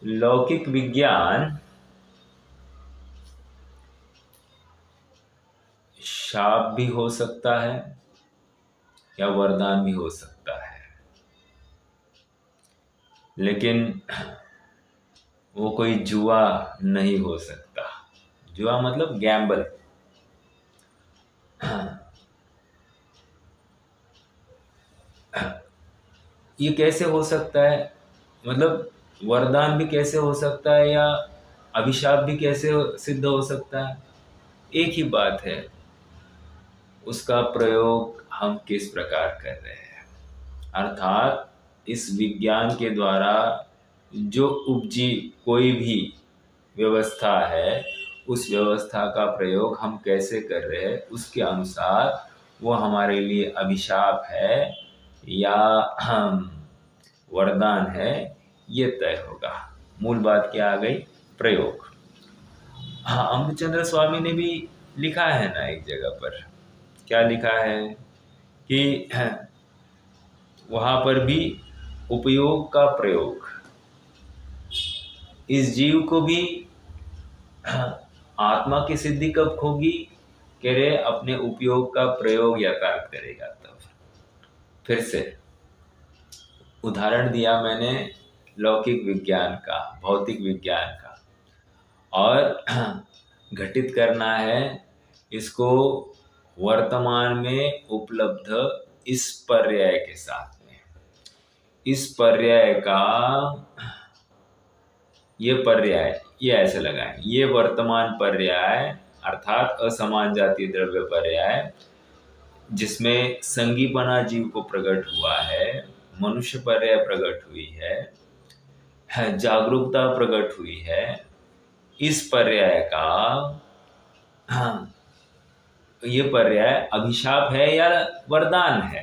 लौकिक विज्ञान शाप भी हो सकता है या वरदान भी हो सकता है, लेकिन वो कोई जुआ नहीं हो सकता। जुआ मतलब गैम्बल। ये कैसे हो सकता है, मतलब वरदान भी कैसे हो सकता है या अभिशाप भी कैसे सिद्ध हो सकता है? एक ही बात है, उसका प्रयोग हम किस प्रकार कर रहे हैं। अर्थात इस विज्ञान के द्वारा जो उपजी कोई भी व्यवस्था है, उस व्यवस्था का प्रयोग हम कैसे कर रहे हैं, उसके अनुसार वो हमारे लिए अभिशाप है या हम वरदान है, ये तय होगा। मूल बात क्या आ गई? प्रयोग। हाँ, अमृतचंद्र स्वामी ने भी लिखा है ना एक जगह पर, क्या लिखा है कि वहाँ पर भी उपयोग का प्रयोग, इस जीव को भी आत्मा की सिद्धि कब होगी? कह रहे अपने उपयोग का प्रयोग यथार्थ करेगा तब। फिर से उदाहरण दिया मैंने लौकिक विज्ञान का, भौतिक विज्ञान का, और घटित करना है इसको वर्तमान में उपलब्ध इस पर्याय के साथ में। इस पर्याय का ये पर्याय, ये ऐसे लगाएं, ये वर्तमान पर्याय अर्थात असमान जातीय द्रव्य पर्याय, जिसमें संगीपना जीव को प्रकट हुआ है, मनुष्य पर्याय प्रकट हुई है, जागरूकता प्रकट हुई है। इस पर्याय का ये पर्याय अभिशाप है या वरदान है?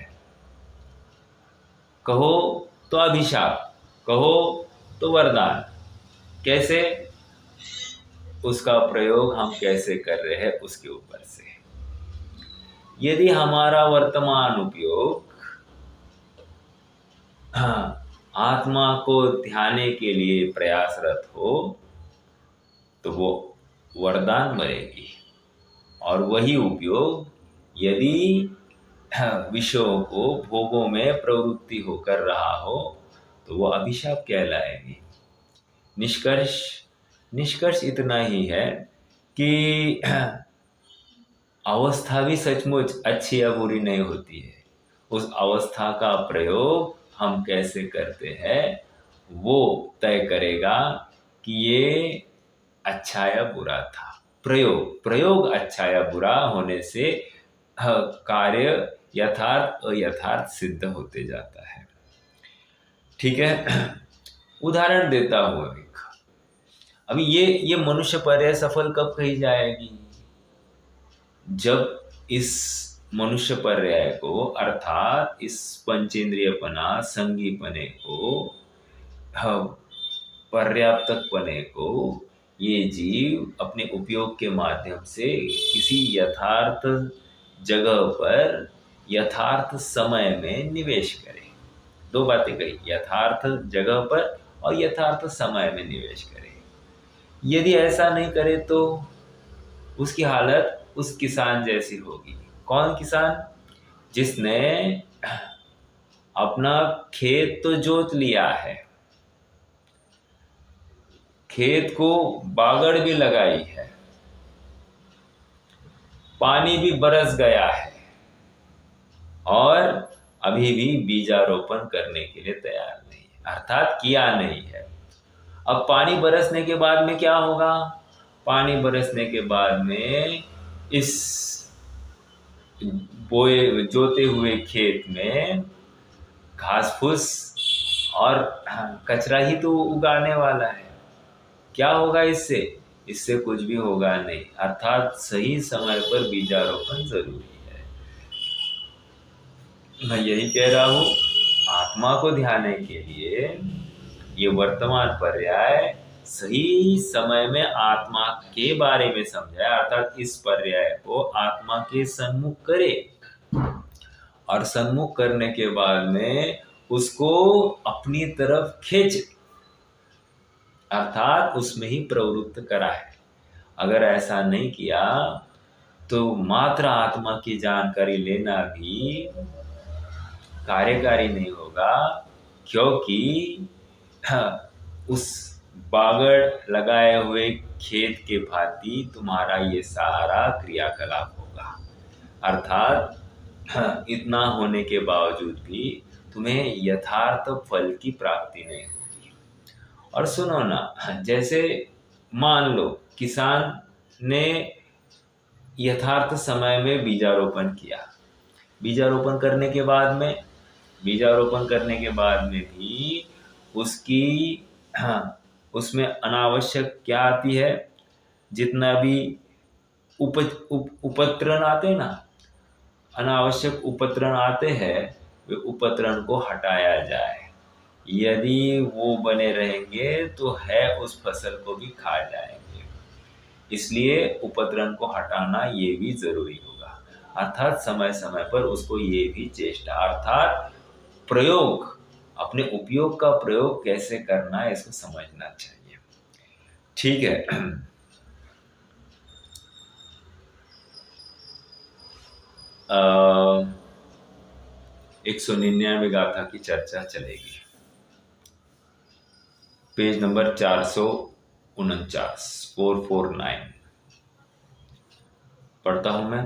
कहो तो अभिशाप, कहो तो वरदान। कैसे? उसका प्रयोग हम कैसे कर रहे हैं उसके ऊपर से। यदि हमारा वर्तमान उपयोग आत्मा को ध्याने के लिए प्रयासरत हो तो वो वरदान बनेगी, और वही उपयोग यदि विषयों को भोगों में प्रवृत्ति होकर रहा हो तो वो अभिशाप कहलाएगी। निष्कर्ष इतना ही है कि अवस्था भी सचमुच अच्छी या बुरी नहीं होती है। उस अवस्था का प्रयोग हम कैसे करते हैं वो तय करेगा कि ये अच्छा या बुरा था। प्रयोग अच्छा या बुरा होने से कार्य यथार्थ अयथार्थ सिद्ध होते जाता है। ठीक है, उदाहरण देता हूँ एक। अभी ये मनुष्य पर्याय सफल कब कही जाएगी? जब इस मनुष्य पर्याय को अर्थात इस पंचेंद्रियपना, संगीपने को, पर्याप्तकपने को ये जीव अपने उपयोग के माध्यम से किसी यथार्थ जगह पर यथार्थ समय में निवेश करे। दो बातें कही, यथार्थ जगह पर और यथार्थ समय में निवेश करे। यदि ऐसा नहीं करे तो उसकी हालत उस किसान जैसी होगी। कौन किसान? जिसने अपना खेत तो जोत लिया है, खेत को बागड़ भी लगाई है, पानी भी बरस गया है, और अभी भी बीजारोपण करने के लिए तैयार नहीं है, अर्थात किया नहीं है। अब पानी बरसने के बाद में क्या होगा? पानी बरसने के बाद में इस बोए जोते हुए खेत में घास फूस और कचरा ही तो उगाने वाला है। क्या होगा इससे? इससे कुछ भी होगा नहीं। अर्थात सही समय पर बीजारोपण जरूरी है। मैं यही कह रहा हूँ, आत्मा को ध्याने के लिए ये वर्तमान पर्याय सही समय में आत्मा के बारे में समझाए, अर्थात इस पर्याय को आत्मा के सन्मुख करे, और सन्मुख करने के बाद में उसको अपनी तरफ खींच, अर्थात उसमें ही प्रवृत्त करा है। अगर ऐसा नहीं किया तो मात्र आत्मा की जानकारी लेना भी कार्यकारी नहीं होगा, क्योंकि उस बागड़ लगाए हुए खेत के भांति तुम्हारा ये सारा क्रियाकलाप होगा। अर्थात इतना होने के बावजूद भी तुम्हें यथार्थ फल की प्राप्ति नहीं होगी। और सुनो ना, जैसे मान लो किसान ने यथार्थ समय में बीजारोपण किया, बीजारोपण करने के बाद में भी उसकी उसमें अनावश्यक क्या आती है, जितना भी उपद्रव आते हैं ना, अनावश्यक उपद्रव आते हैं, वे उपद्रव को हटाया जाए। यदि वो बने रहेंगे तो है उस फसल को भी खा जाएंगे, इसलिए उपद्रव को हटाना ये भी जरूरी होगा। अर्थात समय समय पर उसको ये भी चेष्टा, अर्थात प्रयोग, अपने उपयोग का प्रयोग कैसे करना है इसको समझना चाहिए। ठीक है। 199 गाथा की चर्चा चलेगी। पेज नंबर 449, 449 पढ़ता हूं मैं।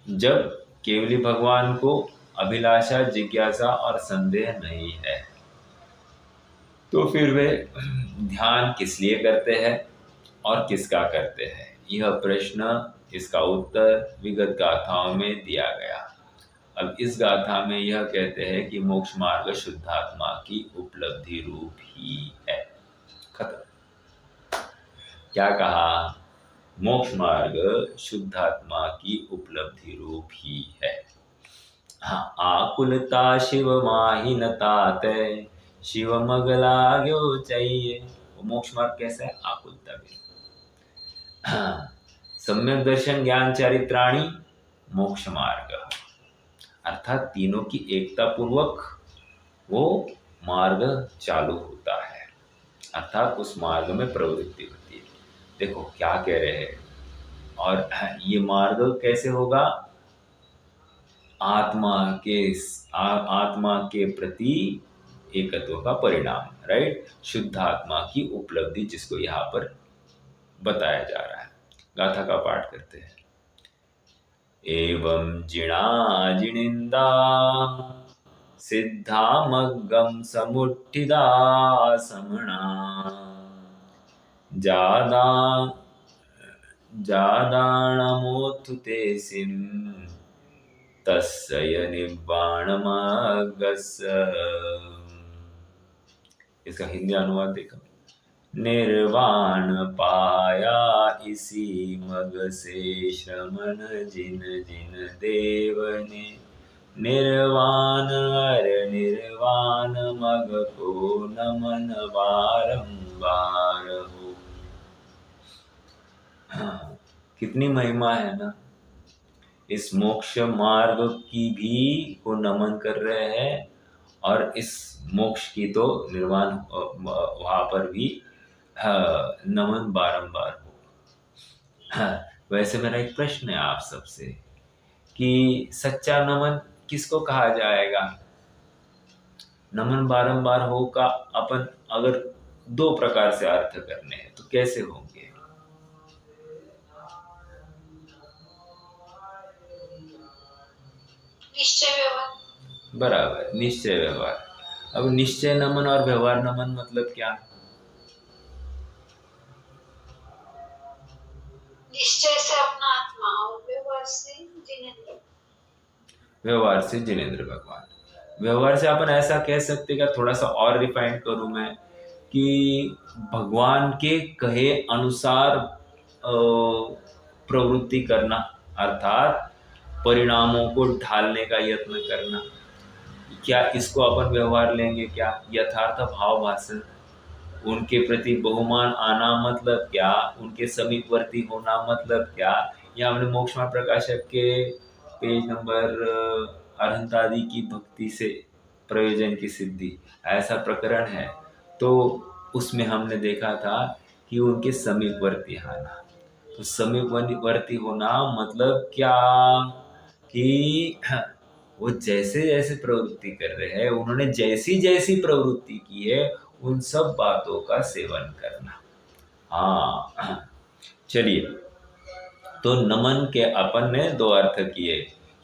जब केवली भगवान को अभिलाषा, जिज्ञासा और संदेह नहीं है तो फिर वे ध्यान किस लिए करते हैं और किसका करते हैं? यह प्रश्न, इसका उत्तर विगत गाथाओं में दिया गया। अब इस गाथा में यह कहते हैं कि मोक्ष मार्ग शुद्धात्मा की उपलब्धि रूप ही है। खत्म। क्या कहा? मोक्ष मार्ग शुद्धात्मा की उपलब्धि रूप ही है। हाँ, आकुलता शिव माहिनता तय, शिव मग लाग्यो चाहिए। वो मोक्ष मार्ग कैसा है? आकुलता भी। हाँ, सम्यक दर्शन ज्ञान चारित्राणी मोक्ष मार्ग, अर्थात तीनों की एकता पूर्वक वो मार्ग चालू होता है, अर्थात उस मार्ग में प्रवृत्ति होती है। देखो क्या कह रहे हैं, और ये मार्ग कैसे होगा? आत्मा के प्रति एकत्व का परिणाम, राइट? शुद्ध आत्मा की उपलब्धि, जिसको यहाँ पर बताया जा रहा है। गाथा का पाठ करते हैं। एवं जिणा जिनिंदा सिद्धा मग्गम समुट्ठिदा समणा, जादाणमोत्थुते सिं तस्य निब्बाणमगस। इसका हिंदी अनुवाद देखो। निर्वाण पाया इसी मग से श्रमण, जिन जिन देव ने निर्वाण अर निर्वाण मग को नमन बारंबार हो। हाँ, कितनी महिमा है ना। इस मोक्ष मार्ग की भी को नमन कर रहे हैं, और इस मोक्ष की तो निर्वाण वहां पर भी नमन बारंबार हो। वैसे मेरा एक प्रश्न है आप सबसे कि सच्चा नमन किसको कहा जाएगा? नमन बारंबार हो का अपन अगर दो प्रकार से अर्थ करने हैं तो कैसे होंगे? निश्चय व्यवहार। बराबर, निश्चय व्यवहार। अब निश्चय नमन और व्यवहार नमन मतलब क्या? निश्चय से अपना आत्मा और व्यवहार से जिनेंद्र। व्यवहार से जिनेंद्र भगवान। व्यवहार से अपन ऐसा कह सकते हैं, थोड़ा सा और रिफाइन करूं मैं, कि भगवान के कहे अनुसार प्रवृत्ति करना, अर्थात परिणामों को ढालने का यत्न करना। क्या इसको अपन व्यवहार लेंगे? क्या यथार्थ भाव भाषण, उनके प्रति बहुमान आना मतलब क्या? उनके समीपवर्ती होना मतलब क्या? या हमने मोक्षमार्ग प्रकाशक के पेज नंबर 38 की भक्ति से प्रयोजन की सिद्धि, ऐसा प्रकरण है। तो उसमें हमने देखा था कि उनके समीपवर्ती आना। तो समीपवर्ती होना मतलब क्या कि वो जैसे जैसे प्रवृत्ति कर रहे हैं, उन्होंने जैसी जैसी प्रवृत्ति की है, उन सब बातों का सेवन करना। हाँ, चलिए, तो नमन के अपन ने दो अर्थ किए,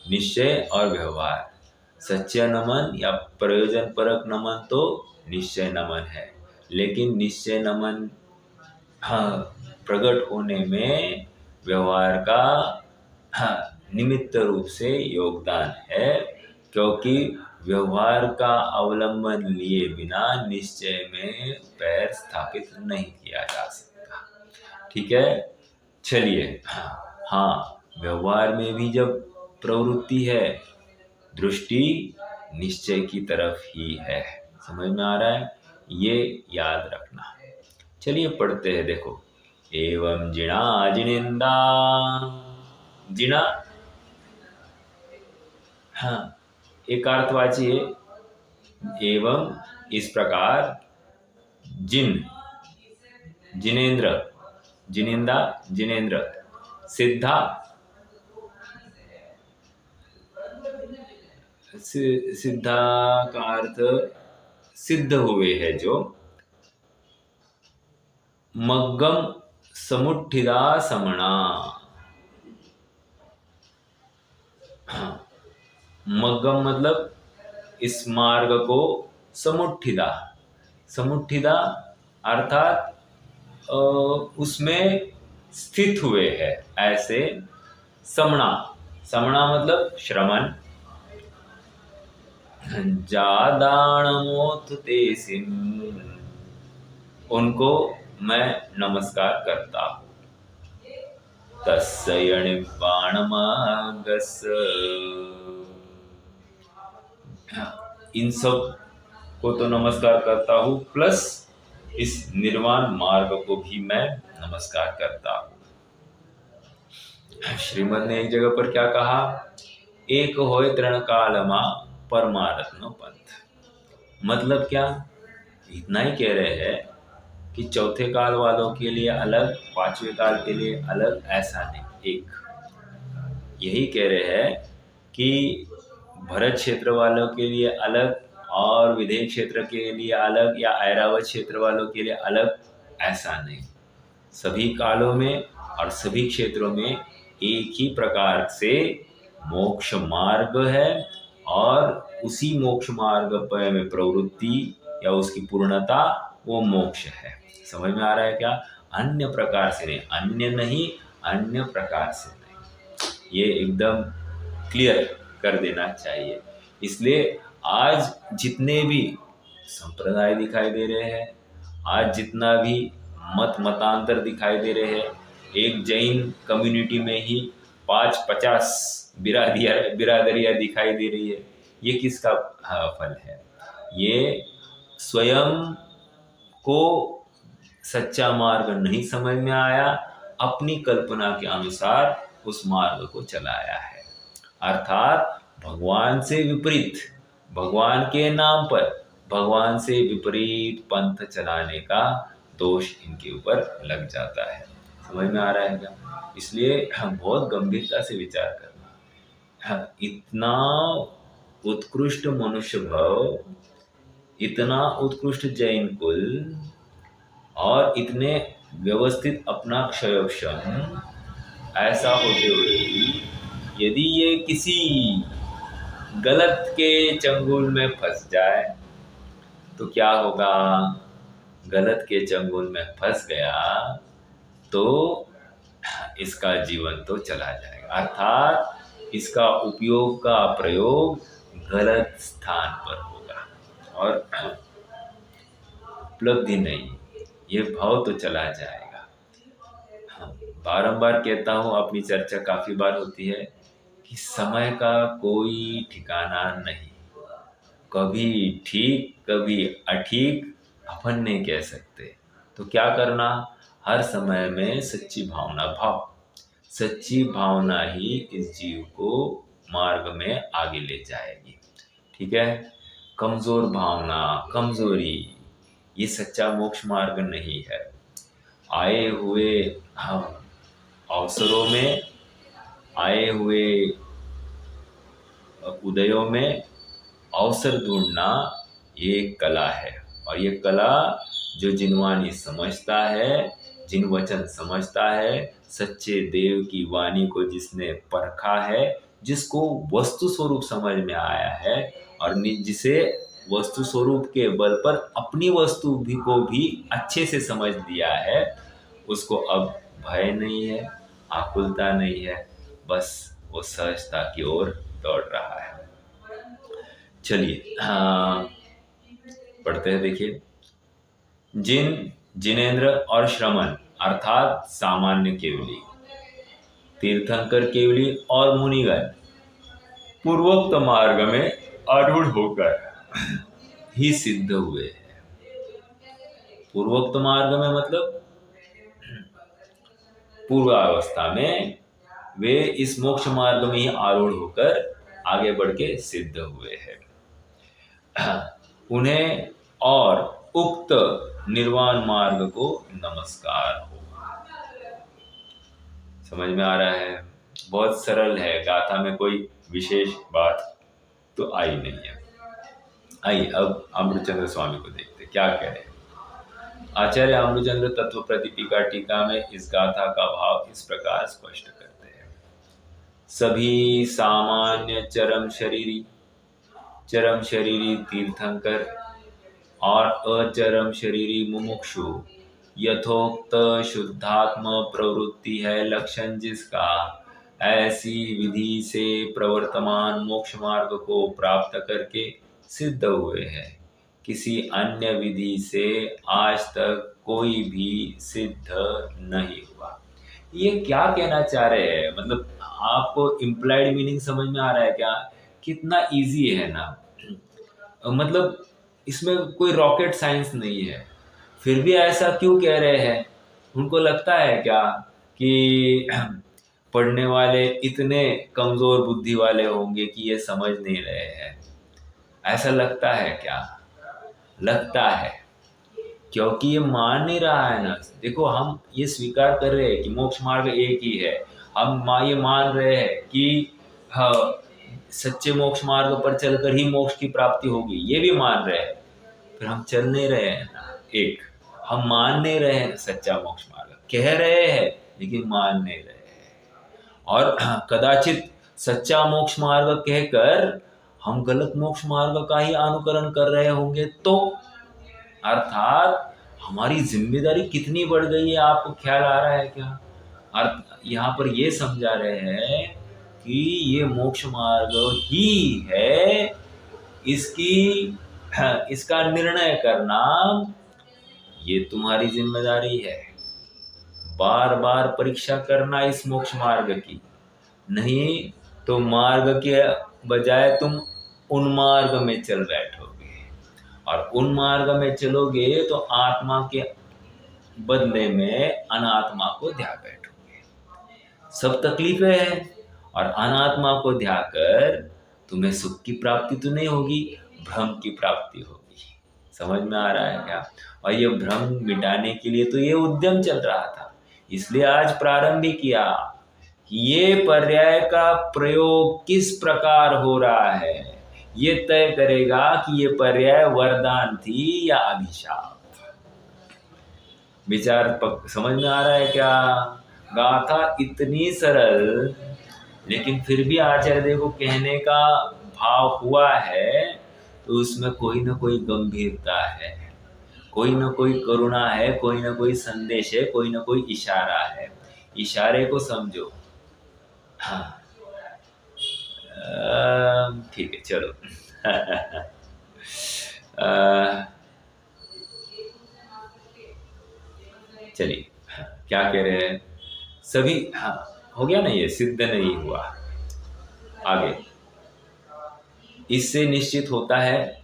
निश्चय और व्यवहार। सच्चा नमन या प्रयोजन परक नमन तो निश्चय नमन है, लेकिन निश्चय नमन हाँ प्रकट होने में व्यवहार का हाँ निमित्त रूप से योगदान है, क्योंकि व्यवहार का अवलंबन लिए बिना निश्चय में पैर स्थापित नहीं किया जा सकता। ठीक है, चलिए। हाँ, व्यवहार में भी जब प्रवृत्ति है, दृष्टि निश्चय की तरफ ही है। समझ में आ रहा है? ये याद रखना। चलिए पढ़ते हैं, देखो। एवं जिणा जिनिंदा, जिणा हाँ एक अर्थवाची है। एवं इस प्रकार, जिन जिनेन्द्र, जिनिंदा जिनेन्द्र, सिद्धा सिद्धा का अर्थ सिद्ध हुए है जो, मग्गम समुट्ठिदा समणा। हाँ, मग्गम मतलब इस मार्ग को, समुट्ठिदा, समुट्ठिदा अर्थात उसमें स्थित हुए है ऐसे। समणा, समणा मतलब श्रमण। जादाणमोथ ते सिन, उनको मैं नमस्कार करता हूँ। तस्यणि बाणमागस, इन सब को तो नमस्कार करता हूँ, प्लस इस निर्वाण मार्ग को भी मैं नमस्कार करता हूँ। श्रीमद ने एक जगह पर क्या कहा, एक होए तृण कालमा परमारत्न पंथ। मतलब क्या, इतना ही कह रहे हैं कि चौथे काल वालों के लिए अलग, पांचवें काल के लिए अलग, ऐसा नहीं। एक यही कह रहे हैं कि भरत क्षेत्र वालों के लिए अलग और विदेह क्षेत्र के लिए अलग, या ऐरावत क्षेत्र वालों के लिए अलग, ऐसा नहीं। सभी कालों में और सभी क्षेत्रों में एक ही प्रकार से मोक्ष मार्ग है, और उसी मोक्ष मार्ग पर में प्रवृत्ति या उसकी पूर्णता वो मोक्ष है। समझ में आ रहा है क्या? अन्य प्रकार से नहीं, अन्य नहीं, अन्य प्रकार से नहीं। ये एकदम क्लियर कर देना चाहिए। इसलिए आज जितने भी संप्रदाय दिखाई दे रहे हैं, आज जितना भी मतांतर दिखाई दे रहे हैं, एक जैन कम्युनिटी में ही 50 बिरादरियां दिखाई दे रही है। ये किसका फल है? ये स्वयं को सच्चा मार्ग नहीं समझ में आया, अपनी कल्पना के अनुसार उस मार्ग को चलाया है। अर्थात भगवान से विपरीत, भगवान के नाम पर भगवान से विपरीत पंथ चलाने का दोष इनके ऊपर लग जाता है। समझ में आ रहा है क्या? इसलिए हम बहुत गंभीरता से विचार करना। इतना उत्कृष्ट मनुष्य भाव, इतना उत्कृष्ट जैन कुल, और इतने व्यवस्थित अपना क्षयक्षम, ऐसा होते हुए भी यदि ये किसी गलत के चंगुल में फंस जाए तो क्या होगा? गलत के चंगुल में फंस गया तो इसका जीवन तो चला जाएगा। अर्थात इसका उपयोग का प्रयोग गलत स्थान पर होगा और उपलब्धि नहीं, ये भाव तो चला जाएगा। बारंबार कहता हूँ, अपनी चर्चा काफी बार होती है कि समय का कोई ठिकाना नहीं, कभी ठीक कभी अठीक अपन नहीं कह सकते। तो क्या करना? हर समय में सच्ची भावना भाव, सच्ची भावना ही इस जीव को मार्ग में आगे ले जाएगी। ठीक है? कमजोर भावना, कमजोरी, ये सच्चा मोक्ष मार्ग नहीं है। आए हुए अवसरों में, आए हुए उदयों में अवसर ढूंढना ये एक कला है। और ये कला जो जिनवानी समझता है, जिन वचन समझता है, सच्चे देव की वाणी को जिसने परखा है, जिसको वस्तु स्वरूप समझ में आया है और जिसे वस्तु स्वरूप के बल पर अपनी वस्तु भी को भी अच्छे से समझ लिया है, उसको अब भय नहीं है, आकुलता नहीं है, बस वो सहजता की ओर दौड़ रहा है। चलिए पढ़ते हैं। देखिए, जिनेंद्र और श्रमण अर्थात सामान्य केवली, तीर्थंकर केवली और मुनिगण पूर्वोक्त मार्ग में आरूढ़ होकर ही सिद्ध हुए हैं। पूर्वोक्त मार्ग में मतलब पूर्वावस्था में वे इस मोक्ष मार्ग में ही आरूढ़ होकर आगे बढ़ के सिद्ध हुए हैं। उन्हें और उक्त निर्वाण मार्ग को नमस्कार हो। समझ में आ रहा है? बहुत सरल है, गाथा में कोई विशेष बात तो आई नहीं है। आइए अब अमृतचंद्र स्वामी को देखते क्या कह रहे हैं। आचार्य अमृतचंद्र तत्व प्रतिपिका टीका में इस गाथा का भाव इस प्रकार स्पष्ट करते हैं। सभी सामान्य चरम शरीरी तीर्थंकर और अचरम शरीरी मुमुक्षु यथोक्त शुद्धात्म प्रवृत्ति है लक्षण जिसका, ऐसी विधि से प्रवर्तमान मोक्ष मार्ग को प्राप्त करके सिद्ध हुए हैं। किसी अन्य विधि से आज तक कोई भी सिद्ध नहीं हुआ। ये क्या कहना चाह रहे हैं? मतलब आपको इम्प्लाइड मीनिंग समझ में आ रहा है क्या? कितना इजी है ना। मतलब इसमें कोई रॉकेट साइंस नहीं है, फिर भी ऐसा क्यों कह रहे हैं? उनको लगता है क्या कि पढ़ने वाले इतने कमजोर बुद्धि वाले होंगे कि ये समझ नहीं रहे हैं? ऐसा लगता है क्या? लगता है, क्योंकि ये मान नहीं रहा है ना। देखो, हम ये स्वीकार कर रहे हैं कि मोक्ष मार्ग एक ही है, हम ये मान रहे हैं कि हाँ, सच्चे मोक्ष मार्ग पर चलकर ही मोक्ष की प्राप्ति होगी, ये भी मान रहे हैं, फिर हम चल नहीं रहे हैं ना। एक हम मान नहीं रहे हैं सच्चा मोक्ष मार्ग, कह रहे हैं लेकिन मान नहीं रहे हैं। और कदाचित सच्चा मोक्ष मार्ग कहकर हम गलत मोक्ष मार्ग का ही अनुकरण कर रहे होंगे, तो अर्थात हमारी जिम्मेदारी कितनी बढ़ गई है, आपको ख्याल आ रहा है क्या? अर्थ यहाँ पर ये समझा रहे हैं कि ये मोक्ष मार्ग ही है, इसका निर्णय करना ये तुम्हारी जिम्मेदारी है। बार बार परीक्षा करना इस मोक्ष मार्ग की, नहीं तो मार्ग के बजाय तुम उन्मार्ग में चल बैठोगे, और उन्मार्ग में चलोगे तो आत्मा के बदले में अनात्मा को ध्या बैठोगे। सब तकलीफें हैं, और अनात्मा को ध्या कर तुम्हें सुख की प्राप्ति तो नहीं होगी, भ्रम की प्राप्ति होगी। समझ में आ रहा है क्या? और ये भ्रम मिटाने के लिए तो ये उद्यम चल रहा था, इसलिए आज प्रारंभ ही किया कि ये पर्याय का प्रयोग किस प्रकार हो रहा है, ये तय करेगा कि ये पर्याय वरदान थी या अभिशाप। विचार समझ में आ रहा है क्या? गाथा इतनी सरल, लेकिन फिर भी आचार्य देव को कहने का भाव हुआ है तो उसमें कोई ना कोई गंभीरता है, कोई ना कोई करुणा है, कोई ना कोई संदेश है, कोई ना कोई इशारा है। इशारे को समझो। हाँ ठीक है, चलो चलिए क्या कह रहे हैं सभी? हाँ हो गया ना, ये सिद्ध नहीं हुआ। आगे इससे निश्चित होता है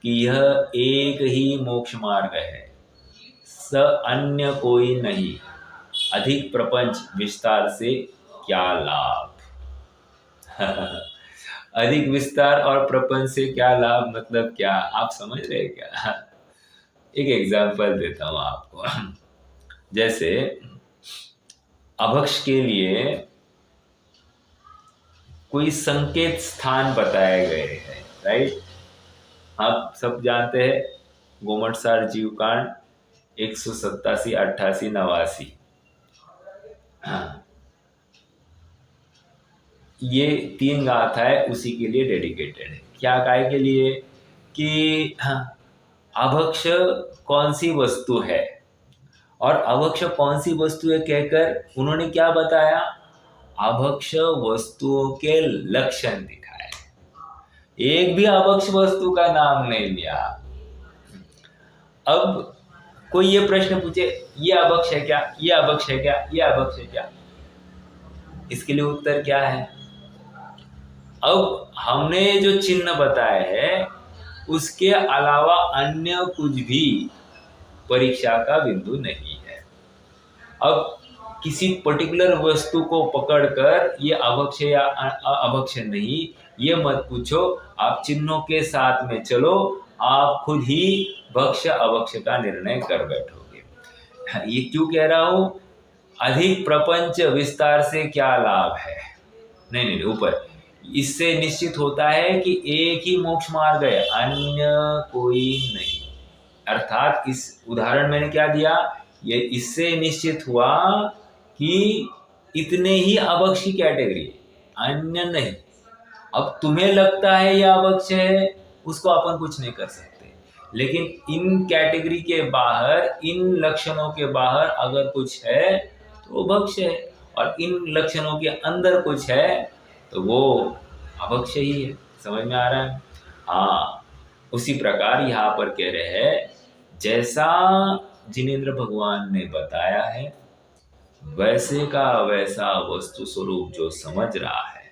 कि यह एक ही मोक्ष मार्ग है, अन्य कोई नहीं। अधिक प्रपंच विस्तार से क्या लाभ? अधिक विस्तार और प्रपंच से क्या लाभ मतलब क्या? आप समझ रहे क्या? एक एग्जांपल देता हूँ आपको। जैसे अभक्ष के लिए कोई संकेत स्थान बताए गए हैं, राइट। आप सब जानते हैं गोमटसार जीवकांड 187, 88, 89। हाँ, ये 3 गाथाएं उसी के लिए डेडिकेटेड है। क्या काय के लिए कि हाँ, अभक्ष कौन सी वस्तु है और अभक्ष कौन सी वस्तु है कहकर उन्होंने क्या बताया, अभक्ष वस्तुओं के लक्षण दिखाए, एक भी अभक्ष वस्तु का नाम नहीं लिया। अब कोई ये प्रश्न पूछे ये अभक्ष है क्या, ये अभक्ष है क्या, ये अभक्ष है क्या, इसके लिए उत्तर क्या है। अब हमने जो चिन्ह बताए हैं उसके अलावा अन्य कुछ भी परीक्षा का बिंदु नहीं है। अब किसी पर्टिकुलर वस्तु को पकड़कर ये अभक्ष या अभक्ष नहीं, ये मत पूछो, आप चिन्हों के साथ में चलो, आप खुद ही भक्ष अभक्ष का निर्णय कर बैठोगे। ये क्यों कह रहा हूं, अधिक प्रपंच विस्तार से क्या लाभ है, नहीं, ऊपर इससे निश्चित होता है कि एक ही मोक्ष मार्ग है, अन्य कोई नहीं। अर्थात इस उदाहरण मैंने क्या दिया, ये इससे निश्चित हुआ कि इतने ही अभक्ष की कैटेगरी, अन्य नहीं। अब तुम्हें लगता है यह अभक्ष है, उसको अपन कुछ नहीं कर सकते, लेकिन इन कैटेगरी के बाहर, इन लक्षणों के बाहर अगर कुछ है तो वो भक्ष है, और इन लक्षणों के अंदर कुछ है तो वो अभक्ष ही है। समझ में आ रहा है। हाँ, उसी प्रकार यहाँ पर कह रहे हैं, जैसा जिनेंद्र भगवान ने बताया है वैसे का वैसा वस्तु स्वरूप जो समझ रहा है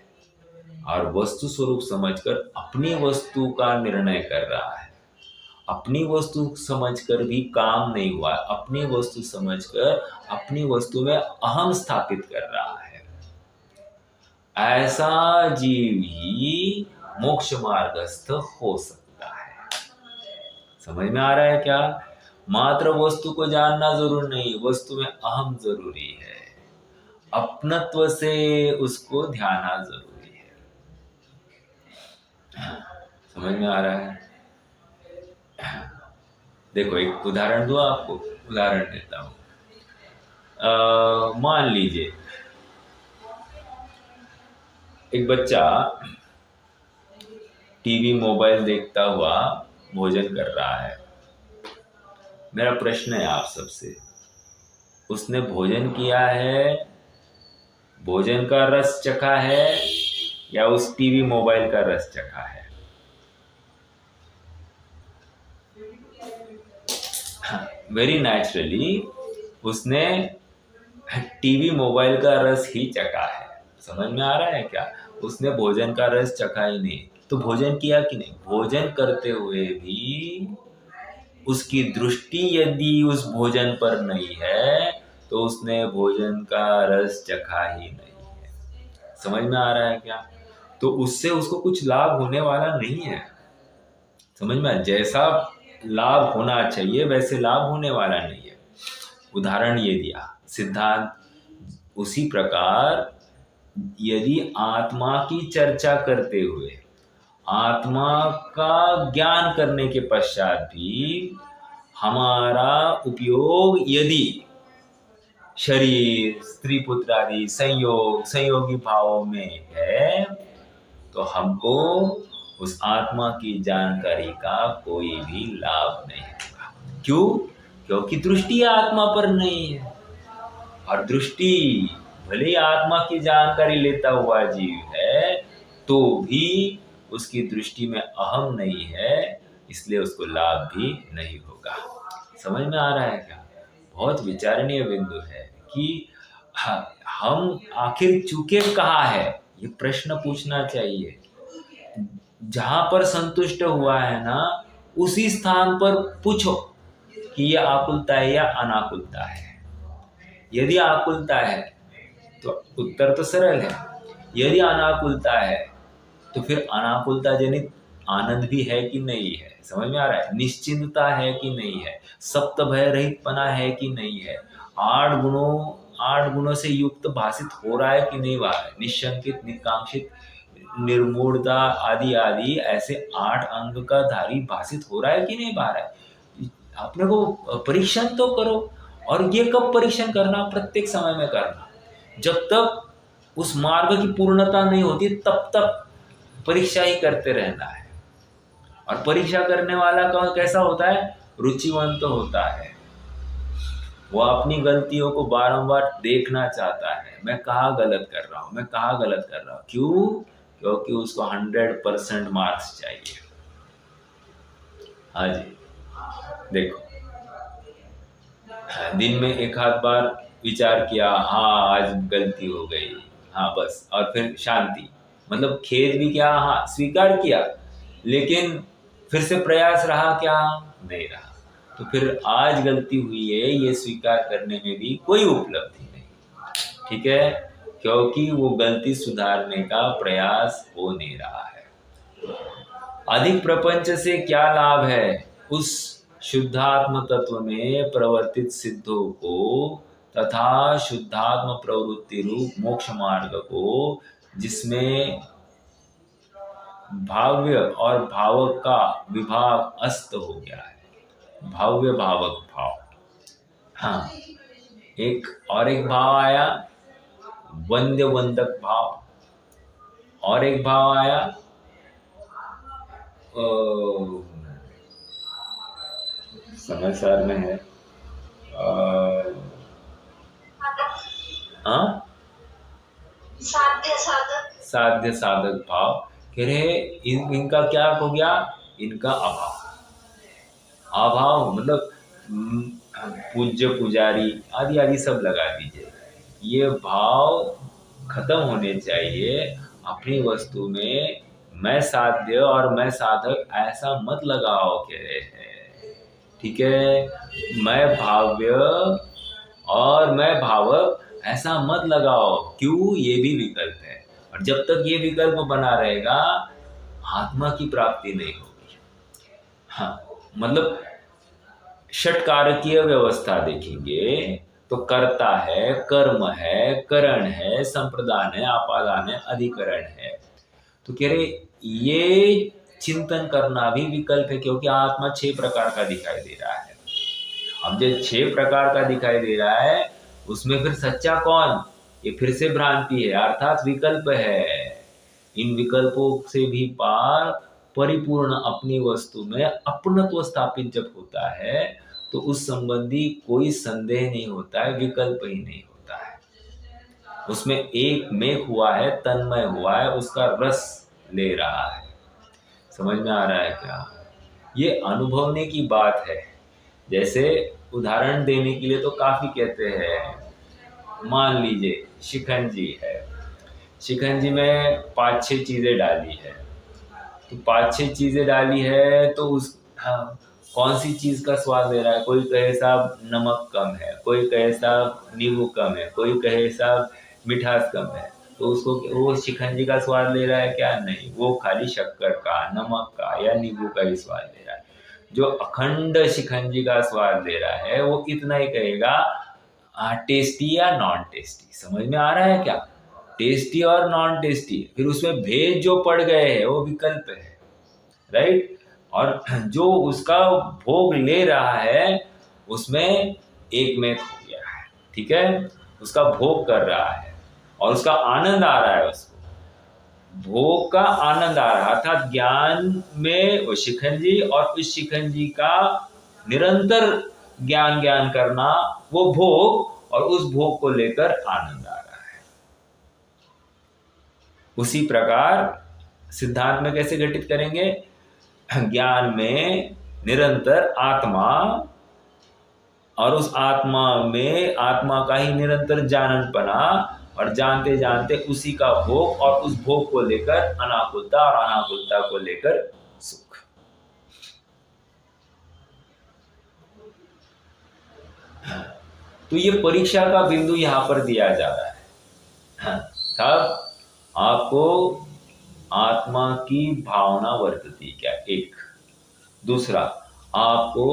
और वस्तु स्वरूप समझकर अपनी वस्तु का निर्णय कर रहा है, अपनी वस्तु समझकर भी काम नहीं हुआ, अपनी वस्तु समझकर अपनी वस्तु में अहम स्थापित कर रहा है, ऐसा जीव ही मोक्ष मार्गस्थ हो सकता है। समझ में आ रहा है क्या। मात्र वस्तु को जानना जरूर नहीं, वस्तु में अहम जरूरी है, अपनत्व से उसको ध्याना जरूरी है। समझ में आ रहा है। देखो एक उदाहरण दो, आपको उदाहरण देता हूं। मान लीजिए एक बच्चा टीवी मोबाइल देखता हुआ भोजन कर रहा है। मेरा प्रश्न है आप सबसे, उसने भोजन किया है, भोजन का रस चखा है या उस टीवी मोबाइल का रस चखा है। वेरी नेचुरली उसने टीवी मोबाइल का रस ही चखा है। समझ में आ रहा है क्या। उसने भोजन का रस चखा ही नहीं, तो भोजन किया कि नहीं। भोजन करते हुए भी उसकी दृष्टि यदि उस भोजन पर नहीं है तो उसने भोजन का रस चखा ही नहीं है। समझ में आ रहा है क्या। तो उससे उसको कुछ लाभ होने वाला नहीं है। समझ में, जैसा लाभ होना चाहिए वैसे लाभ होने वाला नहीं है। उदाहरण ये दिया, सिद्धांत उसी प्रकार यदि आत्मा की चर्चा करते हुए आत्मा का ज्ञान करने के पश्चात भी हमारा उपयोग यदि शरीर, स्त्री पुत्र आदि संयोगी भावों में है तो हमको उस आत्मा की जानकारी का कोई भी लाभ नहीं होगा। क्यों? क्योंकि दृष्टि आत्मा पर नहीं है, और दृष्टि भले ही आत्मा की जानकारी लेता हुआ जीव है तो भी उसकी दृष्टि में अहम नहीं है, इसलिए उसको लाभ भी नहीं होगा। समझ में आ रहा है क्या। बहुत विचारणीय बिंदु है कि हम आखिर चूके कहाँ है, ये प्रश्न पूछना चाहिए। जहां पर संतुष्ट हुआ है ना, उसी स्थान पर पूछो कि ये आकुलता है या अनाकुलता है। यदि आकुलता है तो उत्तर तो सरल है, यदि अनाकुलता है तो फिर अनाकुलता जनित आनंद भी है कि नहीं है, समझ में आ रहा है, निश्चिंतता है कि नहीं है, सप्त भय रहितपना है कि नहीं है, 8 गुणों से युक्त भाषित हो रहा है कि नहीं हुआ है, निशंकित, निकांक्षित, निर्मूढ़ता आदि आदि ऐसे 8 अंग का धारी भाषित हो रहा है कि नहीं बाहर है। अपने को परीक्षण तो करो। और ये कब परीक्षण करना? प्रत्येक समय में करना। जब तक उस मार्ग की पूर्णता नहीं होती तब तक परीक्षा ही करते रहना है। और परीक्षा करने वाला कैसा होता है? रुचिवंत तो होता है। वो अपनी गलतियों को बारंबार देखना चाहता है, मैं कहाँ गलत कर रहा हूँ, मैं कहाँ गलत कर रहा हूँ। क्यों? क्योंकि उसको 100% मार्क्स चाहिए। हाँ जी, देखो, दिन में एक आध बार विचार किया, हाँ आज गलती हो गई, हाँ बस, और फिर शांति, मतलब खेद भी किया, हाँ स्वीकार किया, लेकिन फिर से प्रयास रहा क्या? नहीं रहा। तो फिर आज गलती हुई है ये स्वीकार करने में भी कोई उपलब्धि नहीं, ठीक है, क्योंकि वो गलती सुधारने का प्रयास हो नहीं रहा है। अधिक प्रपंच से क्या लाभ है? उस शुद्धात्म तत्व में प्रवर्तित सिद्धों को तथा शुद्धात्म प्रवृत्ति रूप मोक्ष मार्ग को, जिसमें भाव्य और भावक का विभाग अस्त हो गया है। भाव्य भावक भाव, हाँ, एक भाव आया वंद्य वंदक भाव, और एक भाव आया समाचार में है साध्य साधक भाव। कह रहे इनका क्या हो गया? इनका अभाव मतलब पूज्य पुजारी आदि आदि सब लगा दीजिए, ये भाव खत्म होने चाहिए। अपनी वस्तु में मैं साध्य और मैं साधक ऐसा मत लगाओ, कह रहे हैं, ठीक है। मैं भाव्य और मैं भावक ऐसा मत लगाओ। क्यों? ये भी विकल्प है, और जब तक ये विकल्प बना रहेगा आत्मा की प्राप्ति नहीं होगी। हाँ, मतलब षटकारकीय व्यवस्था देखेंगे तो कर्ता है, कर्म है, करण है, संप्रदान है, आपादान है, अधिकरण है। तो कह रहे ये चिंतन करना भी विकल्प है, क्योंकि आत्मा 6 प्रकार का दिखाई दे रहा है। अब जो 6 प्रकार का दिखाई दे रहा है उसमें फिर सच्चा कौन? ये फिर से भ्रांति है, अर्थात विकल्प है। इन विकल्पों से भी पार परिपूर्ण अपनी वस्तु में अपनत्व स्थापित जब होता है तो उस संबंधी कोई संदेह नहीं होता है, विकल्प ही नहीं होता है। उसमें एक मेघ हुआ है, तन्मय हुआ है, उसका रस ले रहा है। समझ में आ रहा है क्या? ये अनुभवने की बात है। जैसे उदाहरण देने के लिए तो काफी कहते हैं, मान लीजिए शिकंजी है, शिकंजी में 5-6 चीजें डाली है, तो 5-6 चीजें डाली है तो उस कौन सी चीज का स्वाद ले रहा है? कोई कहे साहब नमक कम है, कोई कहे साहब नींबू कम है, कोई कहे साहब मिठास कम है, तो उसको वो शिकंजी का स्वाद ले रहा है क्या? नहीं, वो खाली शक्कर का, नमक का या नींबू का ही स्वाद ले रहा है। जो अखंड शिकंजी का स्वाद ले रहा है वो इतना ही कहेगा टेस्टी या नॉन टेस्टी। समझ में आ रहा है क्या? टेस्टी और नॉन टेस्टी, फिर उसमें भेद जो पड़ गए हैं वो विकल्प है, राइट। और जो उसका भोग ले रहा है उसमें एक में हो गया है, ठीक है, उसका भोग कर रहा है और उसका आनंद आ रहा है, उसको भोग का आनंद आ रहा है, अर्थात ज्ञान में वो शिकंजी और उस शिकंजी का निरंतर ज्ञान करना, वो भोग, और उस भोग को लेकर आनंद आ रहा है। उसी प्रकार सिद्धांत में कैसे घटित करेंगे? ज्ञान में निरंतर आत्मा, और उस आत्मा में आत्मा का ही निरंतर जाननपना, और जानते जानते उसी का भोग, और उस भोग को लेकर अनाकुलता, और अनाकुलता को लेकर सुख। तो ये परीक्षा का बिंदु यहां पर दिया जा रहा है। तब आपको आत्मा की भावना वर्तती क्या, एक। दूसरा, आपको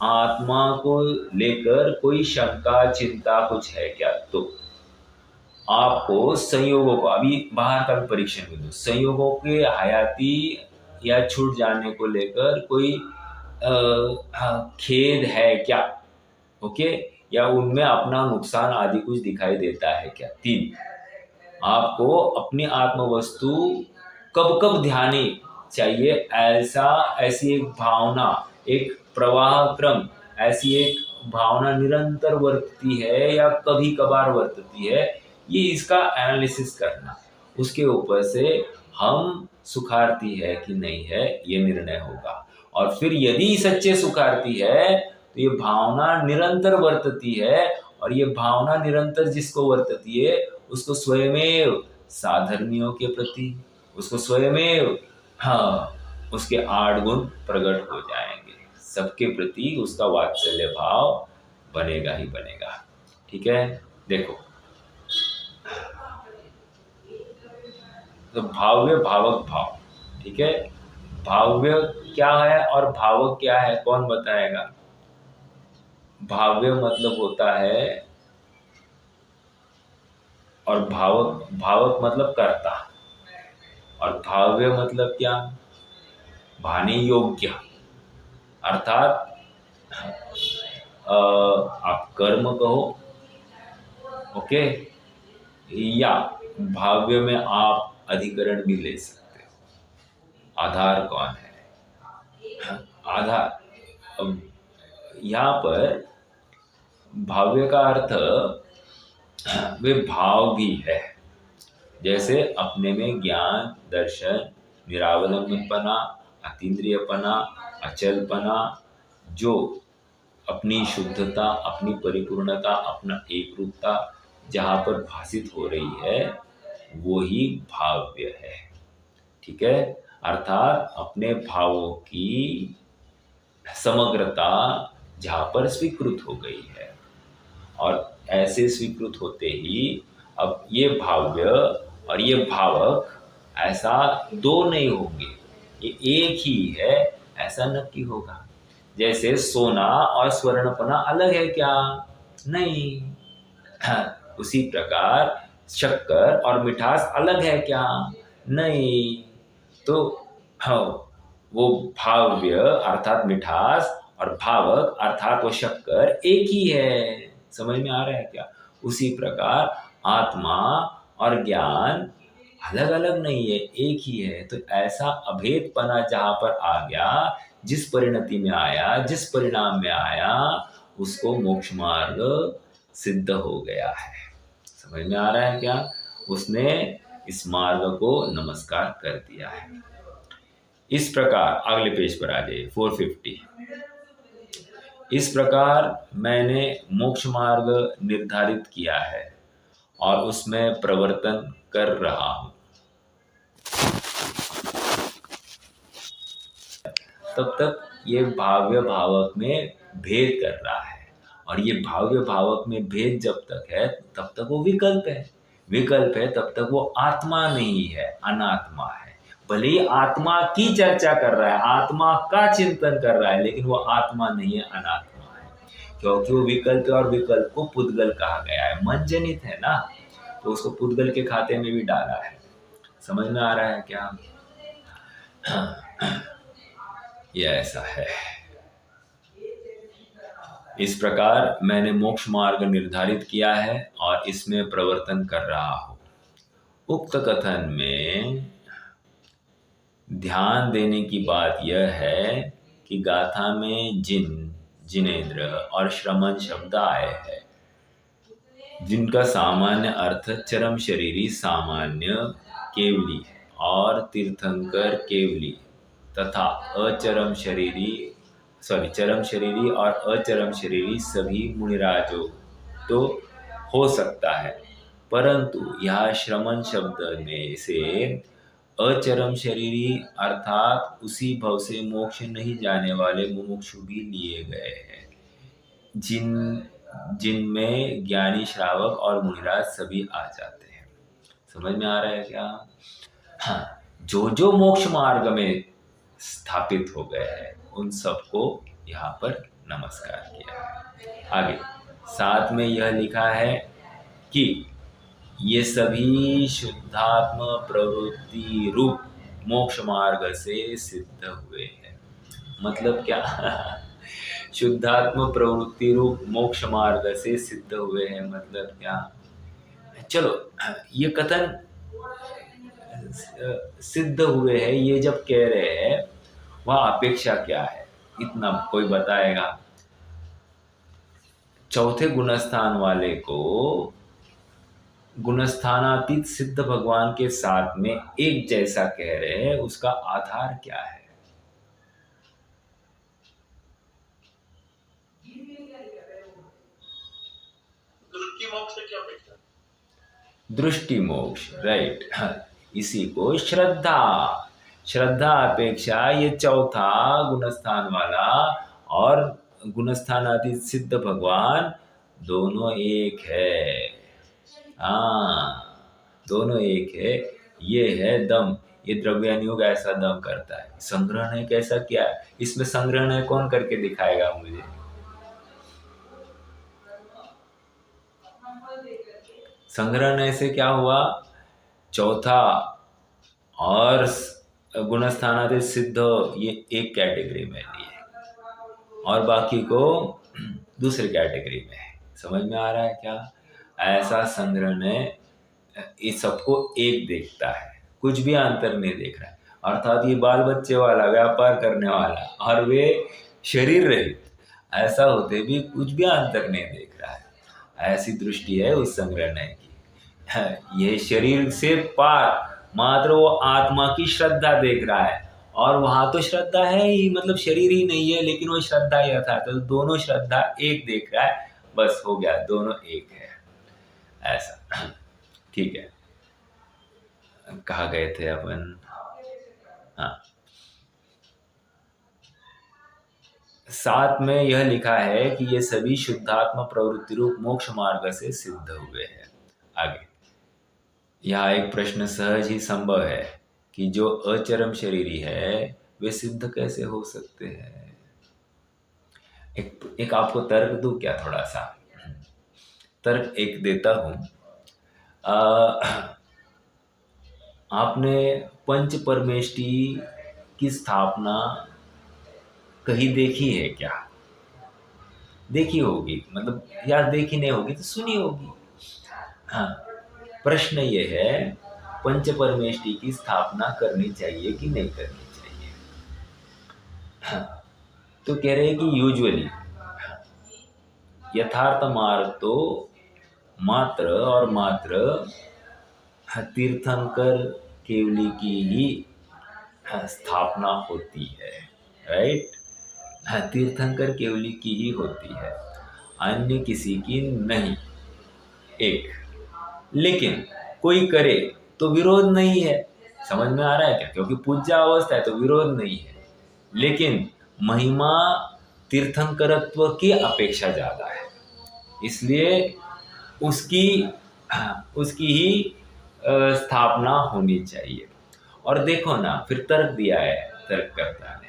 आत्मा को लेकर कोई शंका चिंता कुछ है क्या, तो आपको संयोगों को, अभी बाहर का भी परीक्षण बिंदु, संयोगों के हयाती या छूट जाने को लेकर कोई खेद है क्या, ओके, या उनमें अपना नुकसान आदि कुछ दिखाई देता है क्या। तीन, आपको अपनी आत्म वस्तु कब कब ध्यानी चाहिए, ऐसी एक भावना, एक प्रवाह क्रम, ऐसी एक भावना निरंतर वर्तती है या कभी कभार वर्तती है, ये इसका एनालिसिस करना, उसके ऊपर से हम सुखार्थी है कि नहीं है ये निर्णय होगा। और फिर यदि सच्चे सुखार्थी है तो ये भावना निरंतर वर्तती है, और ये भावना निरंतर जिसको वर्तती है उसको स्वयमेव साधर्मियों के प्रति, उसको स्वयमेव, हाँ, उसके 8 गुण प्रकट हो जाएंगे, सबके प्रति उसका वात्सल्य भाव बनेगा ही बनेगा। ठीक है, देखो, तो भाव्य भावक भाव, ठीक है, भाव्य क्या है और भावक क्या है, कौन बताएगा। भाव्य मतलब होता है, और भावक, भावक मतलब कर्ता, और भाव्य मतलब क्या, भाने योग्य, अर्थात आप कर्म कहो, ओके, या भाव्य में आप अधिकरण भी ले सकते हो। आधार कौन है, आधार, यहाँ पर भाव्य का अर्थ वे भाव भी है, जैसे अपने में ज्ञान, दर्शन, निरावलंबनपना, अतीन्द्रियपना, अचलपना, जो अपनी शुद्धता, अपनी परिपूर्णता, अपना एक रूपता जहाँ पर भाषित हो रही है वो ही भाव्य है। ठीक है, अर्थात अपने भावों की समग्रता जहाँ पर स्वीकृत हो गई है, और ऐसे स्वीकृत होते ही अब ये भाव्य और ये भावक ऐसा दो नहीं होंगे, ये एक ही है ऐसा नक्की होगा। जैसे सोना और स्वर्णपना अलग है क्या, नहीं। उसी प्रकार शक्कर और मिठास अलग है क्या, नहीं। तो हाँ, वो भाव्य अर्थात मिठास और भावक अर्थात वो शक्कर एक ही है, समझ में आ रहा है क्या। उसी प्रकार आत्मा और ज्ञान अलग अलग नहीं है, एक ही है। तो ऐसा अभेदपना जहाँ पर आ गया, जिस परिणति में आया, जिस परिणाम में आया, उसको मोक्ष मार्ग सिद्ध हो गया है। समझ में आ रहा है क्या, उसने इस मार्ग को नमस्कार कर दिया है। इस प्रकार अगले पेज पर आ जाइए, 450। इस प्रकार मैंने मोक्ष मार्ग निर्धारित किया है और उसमें प्रवर्तन कर रहा हूं। तब तक ये भाव्य भावक में भेद कर रहा है, और ये भाव्य भावक में भेद जब तक है तब तक वो विकल्प है, विकल्प है तब तक वो आत्मा नहीं है, अनात्मा है। भले ही आत्मा की चर्चा कर रहा है, आत्मा का चिंतन कर रहा है, लेकिन वो आत्मा नहीं है, अनात्मा है, क्योंकि वो विकल्प है, और विकल्प को पुद्गल कहा गया है, मन जनित है ना, तो उसको पुद्गल के खाते में भी डाला है। समझ में आ रहा है क्या। यह ऐसा है। इस प्रकार मैंने मोक्ष मार्ग निर्धारित किया है और इसमें प्रवर्तन कर रहा हूं। उक्त कथन में ध्यान देने की बात यह है कि गाथा में जिन, जिनेन्द्र और श्रमण शब्द आए हैं, जिनका सामान्य अर्थ चरम शरीरी सामान्य केवली और तीर्थंकर केवली तथा अचरम शरीरी, चरम शरीरी और अचरम शरीरी सभी मुनिराजों तो हो सकता है, परंतु यह श्रमण शब्द में से अचरम शरीरी अर्थात उसी भव से मोक्ष नहीं जाने वाले मुमुक्षु भी लिए गए हैं, जिनमें ज्ञानी, श्रावक और मुनिराज सभी आ जाते हैं। समझ में आ रहा है क्या। हाँ, जो जो मोक्ष मार्ग में स्थापित हो गए हैं उन सबको यहाँ पर नमस्कार किया है। आगे साथ में यह लिखा है कि ये सभी शुद्धात्म प्रवृत्ति रूप मोक्ष मार्ग से सिद्ध हुए हैं। मतलब क्या? शुद्धात्म प्रवृत्ति रूप मोक्ष मार्ग से सिद्ध हुए हैं मतलब क्या? चलो, ये कथन सिद्ध हुए हैं ये जब कह रहे हैं, वह अपेक्षा क्या है इतना कोई बताएगा? चौथे गुणस्थान वाले को गुणस्थानातीत सिद्ध भगवान के साथ में एक जैसा कह रहे हैं, उसका आधार क्या है? दृष्टि मोक्ष से क्या अपेक्षा? दृष्टि मोक्ष, राइट। इसी को श्रद्धा, श्रद्धा अपेक्षा ये चौथा गुणस्थान वाला और गुणस्थानातीत सिद्ध भगवान दोनों एक है। हाँ, दोनों एक है। ये है दम, ये द्रव्यानुयोग ऐसा दम करता है। संग्रहण कैसा क्या है? इसमें संग्रहण कौन करके दिखाएगा मुझे? संग्रहण से क्या हुआ? चौथा और गुणस्थानातीत सिद्ध ये एक कैटेगरी में लिए और बाकी को दूसरी कैटेगरी में है। समझ में आ रहा है क्या? ऐसा संग्रहण इस सबको एक देखता है, कुछ भी अंतर नहीं देख रहा है। अर्थात ये बाल बच्चे वाला, व्यापार करने वाला और वे शरीर रहित, ऐसा होते भी कुछ भी अंतर नहीं देख रहा है। ऐसी दृष्टि है उस संग्रहण की। ये शरीर से पार मात्र वो आत्मा की श्रद्धा देख रहा है, और वहां तो श्रद्धा है ही, मतलब शरीर ही नहीं है लेकिन वो श्रद्धा ही था, तो दोनों श्रद्धा एक देख रहा है, बस हो गया, दोनों एक है। ऐसा ठीक है। कहाँ गए थे अपन? हाँ, साथ में यह लिखा है कि ये सभी शुद्धात्म प्रवृत्ति रूप मोक्ष मार्ग से सिद्ध हुए हैं। आगे यहाँ एक प्रश्न सहज ही संभव है कि जो अचरम शरीरी है वे सिद्ध कैसे हो सकते हैं? एक आपको तर्क दूं क्या? थोड़ा सा तर्क एक देता हूं। आपने पंच परमेष्टि की स्थापना कहीं देखी है क्या? देखी होगी, मतलब या देखी नहीं होगी तो सुनी होगी। हाँ, प्रश्न ये है, पंच परमेष्टि की स्थापना करनी चाहिए कि नहीं करनी चाहिए? हाँ, तो कह रहे हैं कि यूजुअली यथार्थ मार्ग तो मात्र और मात्र तीर्थंकर केवली की ही स्थापना होती है, राइट? तीर्थंकर केवली की ही होती है, अन्य किसी की नहीं। एक, लेकिन कोई करे तो विरोध नहीं है। समझ में आ रहा है क्या? क्योंकि पूज्य अवस्था है तो विरोध नहीं है, लेकिन महिमा तीर्थंकरत्व की अपेक्षा ज्यादा है, इसलिए उसकी ही स्थापना होनी चाहिए। और देखो ना, फिर तर्क दिया है तर्ककर्ता ने,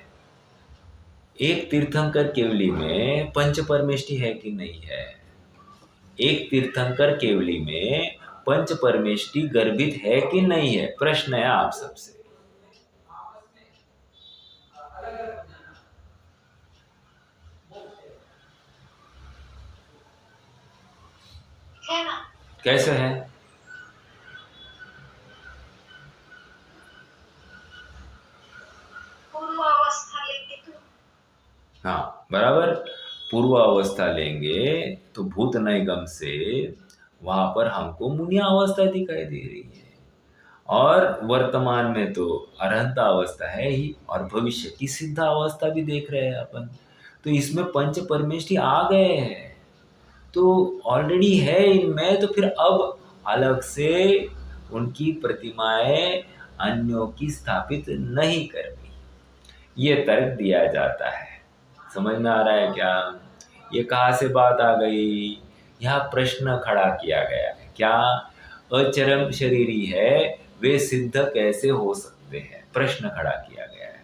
एक तीर्थंकर केवली में पंच परमेष्टि है कि नहीं है? एक तीर्थंकर केवली में पंच परमेष्टि गर्भित है कि नहीं है? प्रश्न है आप सबसे। है ना? कैसे है? पूर्व अवस्था लेंगे तो हाँ, बराबर। पूर्व अवस्था लेंगे तो भूत नैगम से वहां पर हमको मुनिया अवस्था दिखाई दे रही है, और वर्तमान में तो अरहंता अवस्था है ही, और भविष्य की सिद्ध अवस्था भी देख रहे हैं अपन। तो इसमें पंच परमेष्टि आ गए हैं, तो ऑलरेडी है इनमें, तो फिर अब अलग से उनकी प्रतिमाएं अन्यों की स्थापित नहीं करनी, ये तर्क दिया जाता है। समझ में आ रहा है क्या? ये कहाँ से बात आ गई? यहाँ प्रश्न खड़ा किया गया है क्या? अचरम शरीरी है, वे सिद्ध कैसे हो सकते सकते हैं, प्रश्न खड़ा किया गया है।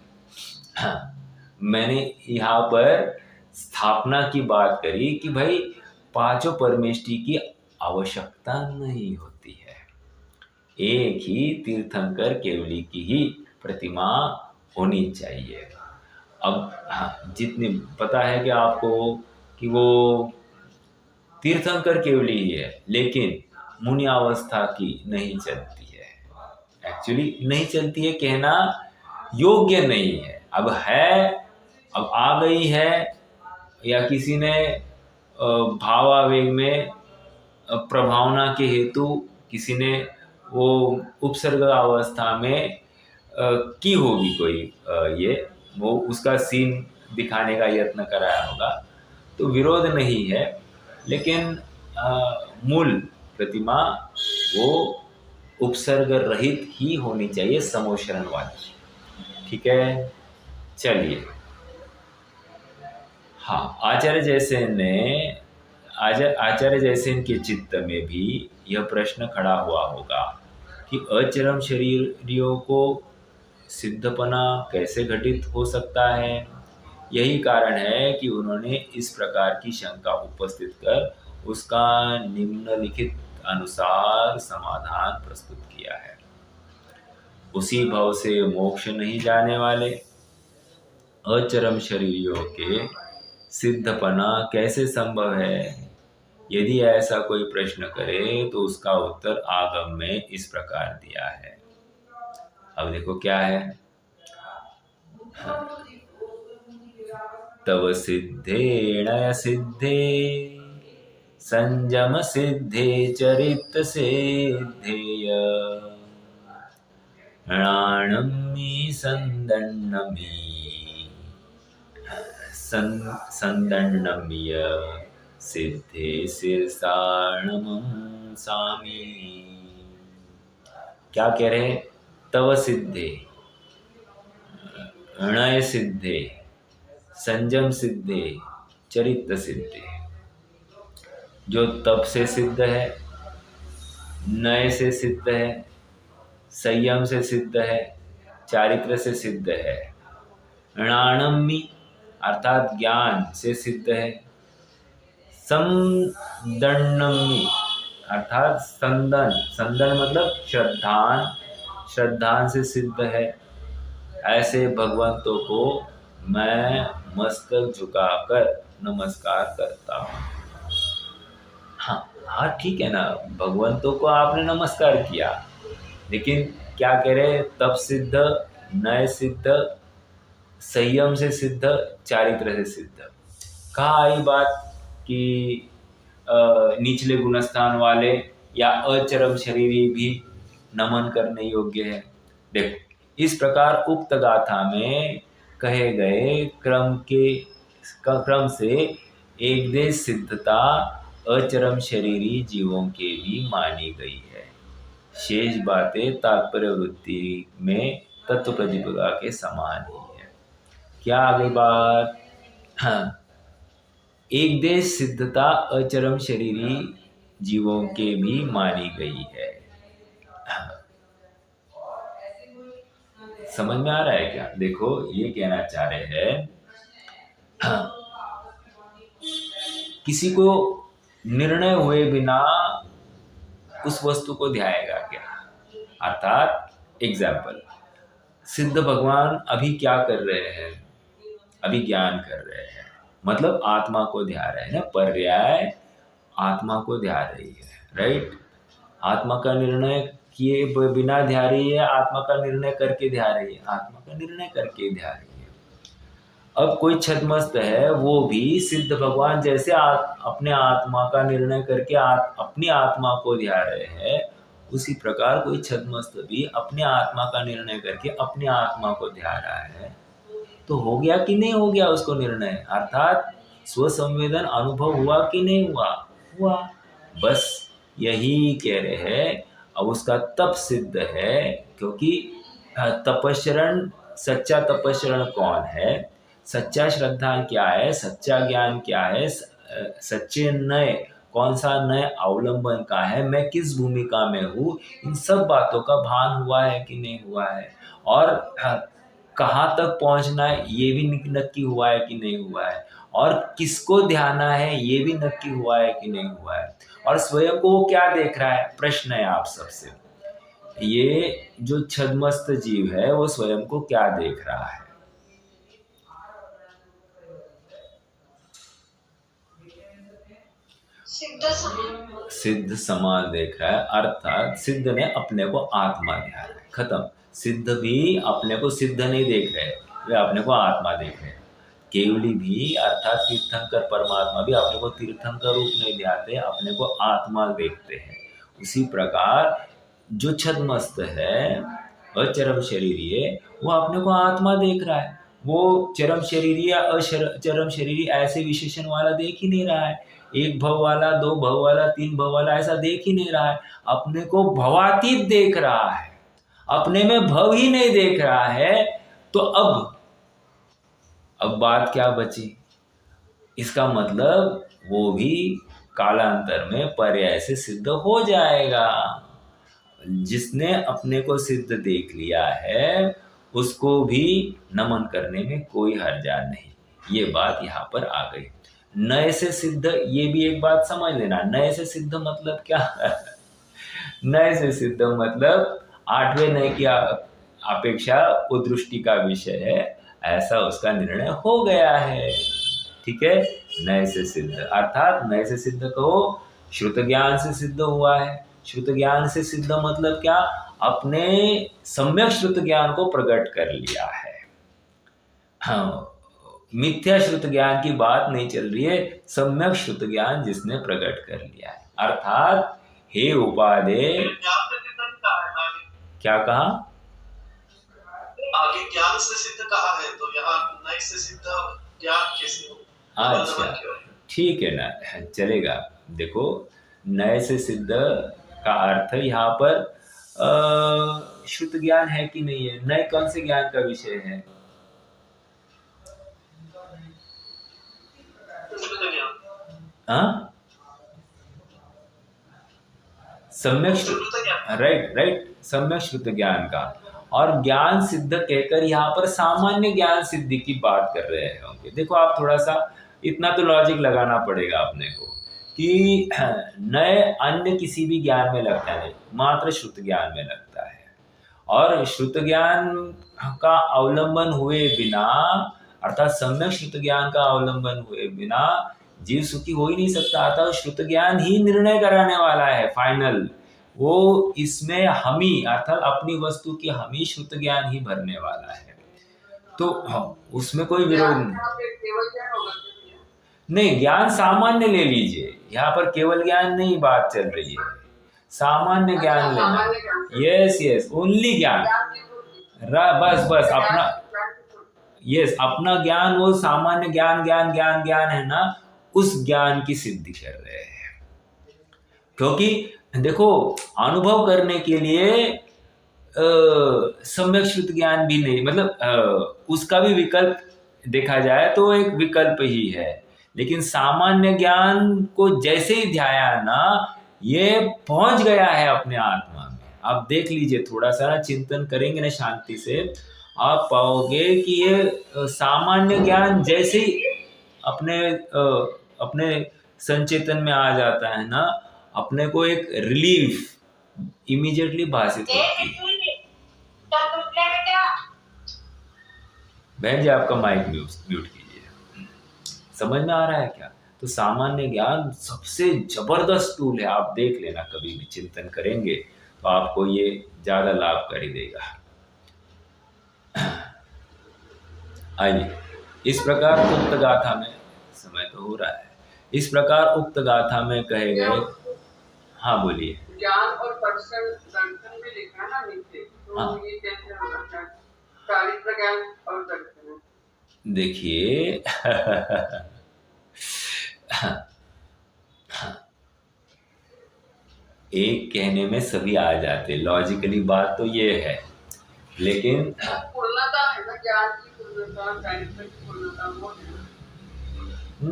हाँ, मैंने यहाँ पर स्थापना की बात करी कि भाई पांचों परमेष्टि की आवश्यकता नहीं होती है, एक ही तीर्थंकर केवली की ही प्रतिमा होनी चाहिए। अब हाँ, जितनी पता है कि आपको कि वो तीर्थंकर केवली ही है, लेकिन मुनि अवस्था की नहीं चलती है। एक्चुअली नहीं चलती है कहना योग्य नहीं है। अब है, अब आ गई है, या किसी ने भावावेग में प्रभावना के हेतु किसी ने वो उपसर्ग अवस्था में की होगी कोई ये वो उसका सीन दिखाने का यत्न कराया होगा, तो विरोध नहीं है। लेकिन मूल प्रतिमा वो उपसर्ग रहित ही होनी चाहिए, समोशरण वाली। ठीक है, चलिए। हाँ, आचार्य जैसेन के चित्त में भी यह प्रश्न खड़ा हुआ होगा कि अचरम शरीरियों को सिद्धपना कैसे घटित हो सकता है। यही कारण है कि उन्होंने इस प्रकार की शंका उपस्थित कर उसका निम्नलिखित अनुसार समाधान प्रस्तुत किया है। उसी भाव से मोक्ष नहीं जाने वाले अचरम शरीरियों के सिद्धपना कैसे संभव है। यदि ऐसा कोई प्रश्न करे तो उसका उत्तर आगम में इस प्रकार दिया है। अब देखो क्या है। तव सिद्धेण सिद्धे संजम सिद्धे चरित सिद्धेय णाणमी संदन्नमी संदन्नमीय सिद्धे शीर्षाणमं सामी। क्या कह रहे हैं? तव सिद्धे, णय सिद्धे, संजम सिद्धे, चरित्र सिद्धे। जो तप से सिद्ध है, नय से सिद्ध है, संयम से सिद्ध है, चारित्र से सिद्ध है। णाणमी अर्थात ज्ञान से सिद्ध है। संदन्नमी अर्थात संदन, संदन मतलब श्रद्धान से सिद्ध है। ऐसे भगवंतों को मैं मस्तक झुकाकर नमस्कार करता हूँ। हाँ ठीक है ना, भगवंतों को आपने नमस्कार किया, लेकिन क्या कह रहे? तप सिद्ध, नय सिद्ध, संयम से सिद्ध, चारित्र से सिद्ध। कहाँ आई बात कि निचले गुणस्थान वाले या अचरम शरीरी भी नमन करने योग्य है। देखो, इस प्रकार उक्त गाथा में कहे गए क्रम से एक देश सिद्धता अचरम शरीरी जीवों के भी मानी गई है। शेष बातें तात्पर्य वृत्ति में तत्व प्रतिपदा के समान ही है। क्या आ गई बात? हाँ, एक देश सिद्धता अचरम शरीरी जीवों के भी मानी गई है। समझ में आ रहा है क्या? देखो, ये कहना चाह रहे हैं, किसी को निर्णय हुए बिना उस वस्तु को ध्याएगा क्या? अर्थात एग्जाम्पल, सिद्ध भगवान अभी क्या कर रहे हैं? अभी ज्ञान कर रहे हैं, मतलब आत्मा को ध्या रहे हैं ना। पर्याय आत्मा को ध्या रही है, राइट। आत्मा का निर्णय किए बिना ध्या रही है, आत्मा का निर्णय करके ध्या रही है, आत्मा का निर्णय करके ध्या रही है। अब कोई छद्मस्त है, वो भी सिद्ध भगवान जैसे अपने आत्मा का निर्णय करके अपनी आत्मा को ध्या रहे हैं, उसी प्रकार कोई छद्मस्त भी अपने आत्मा का निर्णय करके अपनी आत्मा को ध्या रहा है। तो हो गया कि नहीं हो गया उसको निर्णय? अर्थात स्वसंवेदन अनुभव हुआ कि नहीं हुआ? हुआ। बस यही कह रहे हैं। अब उसका तप सिद्ध है, क्योंकि तपस्रण, सच्चा तपस्रण कौन है? सच्चा श्रद्धा क्या है? सच्चा ज्ञान क्या है? सच्चे नय, कौन सा नय अवलंबन का है? मैं किस भूमिका में हूँ? इन सब बातों का भान हुआ है कि नहीं हुआ है? और कहाँ तक पहुंचना है ये भी नक्की हुआ है कि नहीं हुआ है, और किसको ध्याना है ये भी नक्की हुआ है कि नहीं हुआ है, और स्वयं को वो क्या देख रहा है। प्रश्न है आप सबसे, ये जो छद्मस्त जीव है वो स्वयं को क्या देख रहा है। सिद्ध समान देख रहा है, अर्थात सिद्ध ने अपने को आत्मा ध्यान है, खत्म। सिद्ध भी अपने को सिद्ध नहीं देख रहे, वे अपने को आत्मा देख रहे हैं। केवली भी अर्थात तीर्थंकर परमात्मा भी अपने को तीर्थंकर रूप नहीं ध्याते, अपने को आत्मा देखते हैं। उसी प्रकार जो छद्मस्त है वह चरम शरीरी है, वो अपने को आत्मा देख रहा है। वो चरम शरीरी या चरम शरीरी ऐसे विशेषण वाला देख ही नहीं रहा है, एक भव वाला, दो भव वाला, तीन भव वाला ऐसा देख ही नहीं रहा है, अपने को भवातीत देख रहा है, अपने में भव ही नहीं देख रहा है। तो अब बात क्या बची, इसका मतलब वो भी कालांतर में पर्याय से सिद्ध हो जाएगा। जिसने अपने को सिद्ध देख लिया है उसको भी नमन करने में कोई हर्जा नहीं, ये बात यहाँ पर आ गई। नए से सिद्ध, ये भी एक बात समझ लेना, नए से सिद्ध मतलब क्या है? नए से सिद्ध मतलब आठवें नए की अपेक्षा वो दृष्टि का विषय है, ऐसा उसका निर्णय हो गया है। ठीक है, नए से सिद्ध अर्थात नए से सिद्ध कहो श्रुत ज्ञान से सिद्ध हुआ है। श्रुत ज्ञान से सिद्ध मतलब क्या? अपने सम्यक श्रुत ज्ञान को प्रकट कर लिया है। हाँ, मिथ्या श्रुत ज्ञान की बात नहीं चल रही है, सम्यक श्रुत ज्ञान जिसने प्रकट कर लिया है। अर्थात हे उपादे, क्या कहा? आगे ज्ञान से सिद्ध कहा है, तो यहाँ नए से सिद्ध ज्ञान कैसे हो? अच्छा, ठीक है ना, चलेगा। देखो, नए से सिद्ध का अर्थ यहाँ पर शुद्ध ज्ञान है कि नहीं है। नए कौन से ज्ञान का विषय है? सम्यक श्रुत, राइट, सम्यक श्रुत ज्ञान का। और ज्ञान सिद्ध कहकर यहाँ पर सामान्य ज्ञान सिद्धि की बात कर रहे होंगे। देखो, आप थोड़ा सा इतना तो लॉजिक लगाना पड़ेगा अपने को कि नए अन्य किसी भी ज्ञान में लगता नहीं, मात्र श्रुत ज्ञान में लगता है। और श्रुत ज्ञान का अवलंबन हुए बिना, अर्थात सम्यक श्रुत ज्ञान का अवलंबन हुए बिना जीव सुखी हो ही नहीं सकता। अतः श्रुत ज्ञान ही निर्णय कराने वाला है फाइनल। वो इसमें हमी अर्थात अपनी वस्तु की हमी श्रुत ज्ञान ही भरने वाला है। तो उसमें कोई विरोध नहीं। ज्ञान सामान्य ले लीजिए, यहाँ पर केवल ज्ञान नहीं बात चल रही है, सामान्य ज्ञान लेना। यस, ओनली ज्ञान, बस अपना, यस, अपना ज्ञान, वो सामान्य ज्ञान है ना, उस ज्ञान की सिद्धि कर रहे हैं। क्योंकि देखो, अनुभव करने के लिए सम्यक श्रुत ज्ञान भी नहीं, मतलब उसका भी विकल्प देखा जाए तो एक विकल्प ही है। लेकिन सामान्य ज्ञान को जैसे ही ध्याया ना, ये पहुंच गया है अपने आत्मा में। आप देख लीजिए, थोड़ा सा ना चिंतन करेंगे ना शांति से, आप पाओगे कि ये सामान्य ज्ञान जैसे ही अपने संचेतन में आ जाता है ना, अपने को एक रिलीफ इमीडिएटली भाषित होती है। बहन जी, आपका माइक म्यूट कीजिए। समझ में आ रहा है क्या? तो सामान्य ज्ञान सबसे जबरदस्त टूल है, आप देख लेना, कभी भी चिंतन करेंगे तो आपको ये ज्यादा लाभकारी देगा। आइए, इस प्रकार उक्त गाथा में, समय तो हो रहा है, इस प्रकार उक्त गाथा में कहे गए। हाँ, बोलिए। ज्ञान और दर्शन में लिखा है ना नीचे, तो हाँ। ये कैसे हो सकता है? चारित्र ज्ञान और दर्शन। देखिए एक कहने में सभी आ जाते, लॉजिकली बात तो ये है, लेकिन पूर्णता है ना, ज्ञान की पूर्णता, चारित्र की पूर्णता वो है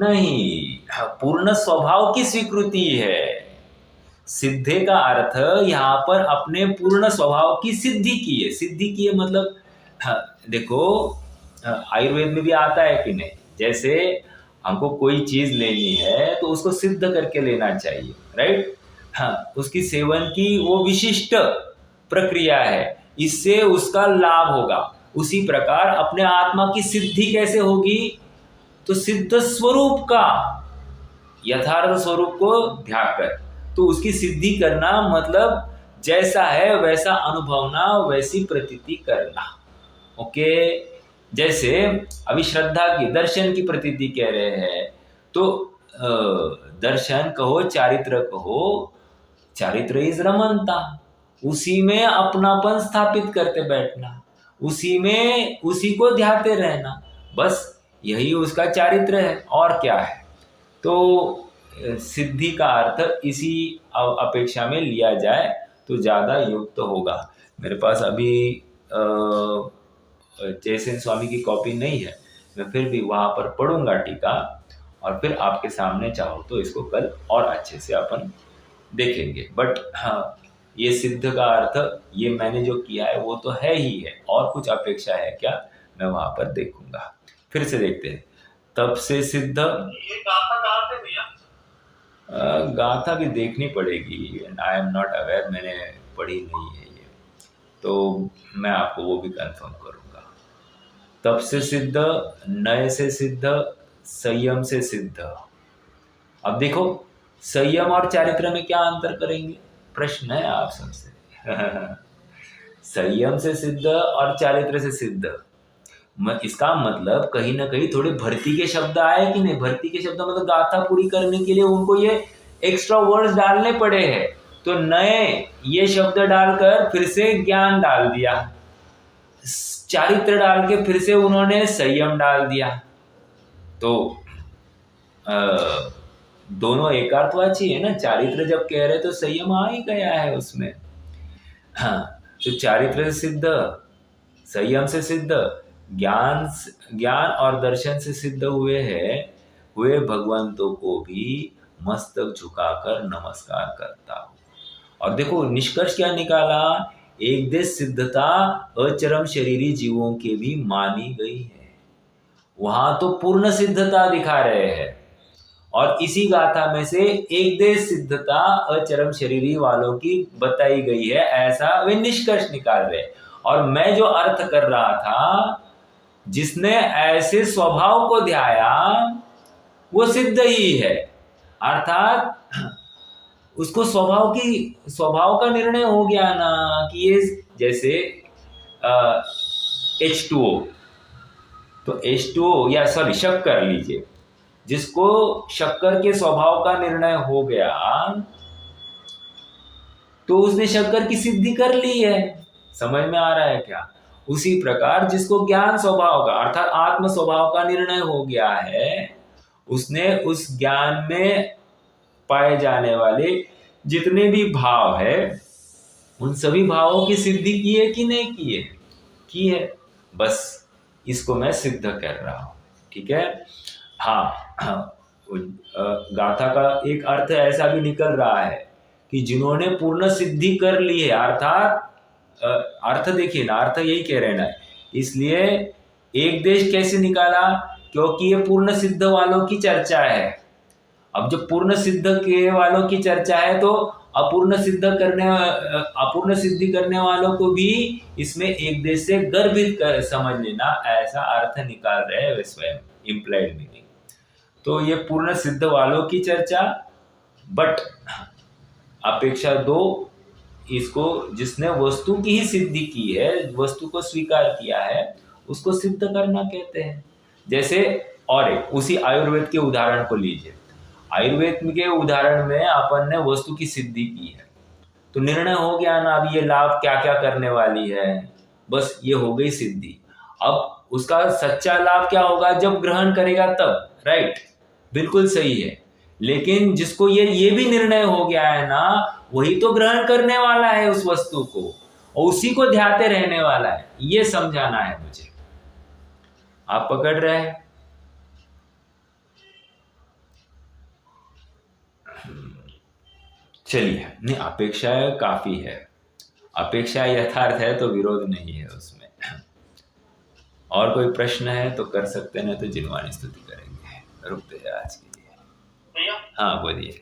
नहीं, पूर्ण स्वभाव की स्वीकृति है। सिद्धे का अर्थ यहाँ पर अपने पूर्ण स्वभाव की सिद्धि की है। सिद्धि की है मतलब देखो आयुर्वेद में भी आता है कि नहीं, जैसे हमको कोई चीज लेनी है तो उसको सिद्ध करके लेना चाहिए, राइट। हाँ, उसकी सेवन की वो विशिष्ट प्रक्रिया है, इससे उसका लाभ होगा। उसी प्रकार अपने आत्मा की सिद्धि कैसे होगी, तो सिद्ध स्वरूप का यथार्थ स्वरूप को ध्यान कर, तो उसकी सिद्धि करना मतलब जैसा है वैसा अनुभवना, वैसी प्रतीति करना। ओके, जैसे अभी श्रद्धा की, दर्शन की प्रतीति कह रहे हैं, तो दर्शन कहो, चारित्र कहो, चारित्र इज रमनता, उसी में अपनापन स्थापित करते बैठना, उसी में उसी को ध्याते रहना, बस यही उसका चारित्र है, और क्या है। तो सिद्धि का अर्थ इसी अपेक्षा में लिया जाए तो ज़्यादा युक्त होगा। मेरे पास अभी जयसेन स्वामी की कॉपी नहीं है, मैं फिर भी वहाँ पर पढ़ूंगा टीका, और फिर आपके सामने चाहो तो इसको कल और अच्छे से अपन देखेंगे। बट हाँ, ये सिद्ध का अर्थ ये मैंने जो किया है वो तो है ही है, और कुछ अपेक्षा है क्या, मैं वहाँ पर देखूंगा। फिर से देखते हैं। तब से सिद्ध, ये गाथा कहाँ से भैया? गाथा भी देखनी पड़ेगी, आई एम नॉट अवेयर, मैंने पढ़ी नहीं है ये, तो मैं आपको वो भी कंफर्म करूँगा। तब से सिद्ध, नए से सिद्ध, संयम से सिद्ध। अब देखो संयम और चारित्र में क्या अंतर करेंगे, प्रश्न है आप सबसे। संयम से सिद्ध और चारित्र से सिद्ध, इसका मतलब कहीं ना कहीं थोड़े भर्ती के शब्द आए कि नहीं। भर्ती के शब्द मतलब गाथा पूरी करने के लिए उनको ये एक्स्ट्रा वर्ड्स डालने पड़े हैं, तो नए ये शब्द डालकर फिर से ज्ञान डाल दिया, चारित्र डाल के फिर से उन्होंने संयम डाल दिया, तो दोनों एकार्थवाची है ना। चारित्र जब कह रहे तो संयम आ ही गया है उसमें। हाँ, तो चारित्र से सिद्ध, संयम से सिद्ध, ज्ञान और दर्शन से सिद्ध हुए हैं, हुए भगवंतों को भी मस्तक झुकाकर नमस्कार करता हूँ। और देखो निष्कर्ष क्या निकाला, एक देश सिद्धता अचरम शरीरी जीवों के भी मानी गई है। वहां तो पूर्ण सिद्धता दिखा रहे हैं, और इसी गाथा में से एक देश सिद्धता अचरम शरीरी वालों की बताई गई है, ऐसा वे निष्कर्ष निकाल रहे। और मैं जो अर्थ कर रहा था, जिसने ऐसे स्वभाव को ध्याया वो सिद्ध ही है, अर्थात उसको स्वभाव का निर्णय हो गया ना कि ये जैसे H2O, तो H2O या सॉरी शक्कर लीजिए, जिसको शक्कर के स्वभाव का निर्णय हो गया तो उसने शक्कर की सिद्धि कर ली है। समझ में आ रहा है क्या। उसी प्रकार जिसको ज्ञान स्वभाव का अर्थात आत्म स्वभाव का निर्णय हो गया है, उसने उस ज्ञान में पाए जाने वाले जितने भी भाव है उन सभी भावों की सिद्धि की है कि नहीं की है, की है। बस इसको मैं सिद्ध कर रहा हूं, ठीक है। हाँ, गाथा का एक अर्थ ऐसा भी निकल रहा है कि जिन्होंने पूर्ण सिद्धि कर ली है, अर्थात अर्थ देखिए ना, अर्थ यही कह रहे ना। इसलिए एक देश कैसे निकाला, क्योंकि ये पूर्ण सिद्ध वालों की चर्चा है। अब जब पूर्ण सिद्ध के वालों की चर्चा है तो अपूर्ण सिद्धि करने वालों को भी इसमें एक देश से गर्भित कर समझ लेना, ऐसा अर्थ निकाल रहे हैं स्वयं, इम्प्लाइड मीनिंग। तो ये पूर्ण सिद्ध वालों की चर्चा, बट अपेक्षा दो, इसको जिसने वस्तु की ही सिद्धि की है, वस्तु को स्वीकार किया है, उसको सिद्ध करना कहते हैं। जैसे और एक उसी आयुर्वेद के उदाहरण को लीजिए। आयुर्वेद के उदाहरण में अपन ने वस्तु की सिद्धि की है, तो निर्णय हो गया ना अब ये लाभ क्या क्या करने वाली है, बस ये हो गई सिद्धि। अब उसका सच्चा लाभ क्या होगा जब ग्रहण करेगा तब, राइट, बिल्कुल सही है। लेकिन जिसको ये भी निर्णय हो गया है ना, वही तो ग्रहण करने वाला है उस वस्तु को, और उसी को ध्याते रहने वाला है, ये समझाना है मुझे। आप पकड़ रहे हैं। चलिए, नहीं अपेक्षा काफ़ी है, अपेक्षा यथार्थ है तो विरोध नहीं है उसमें। और कोई प्रश्न है तो कर सकते हैं, तो जिनवानी स्तुति करेंगे। रुकते हैं आज के लिए। भैया हाँ बोलिए।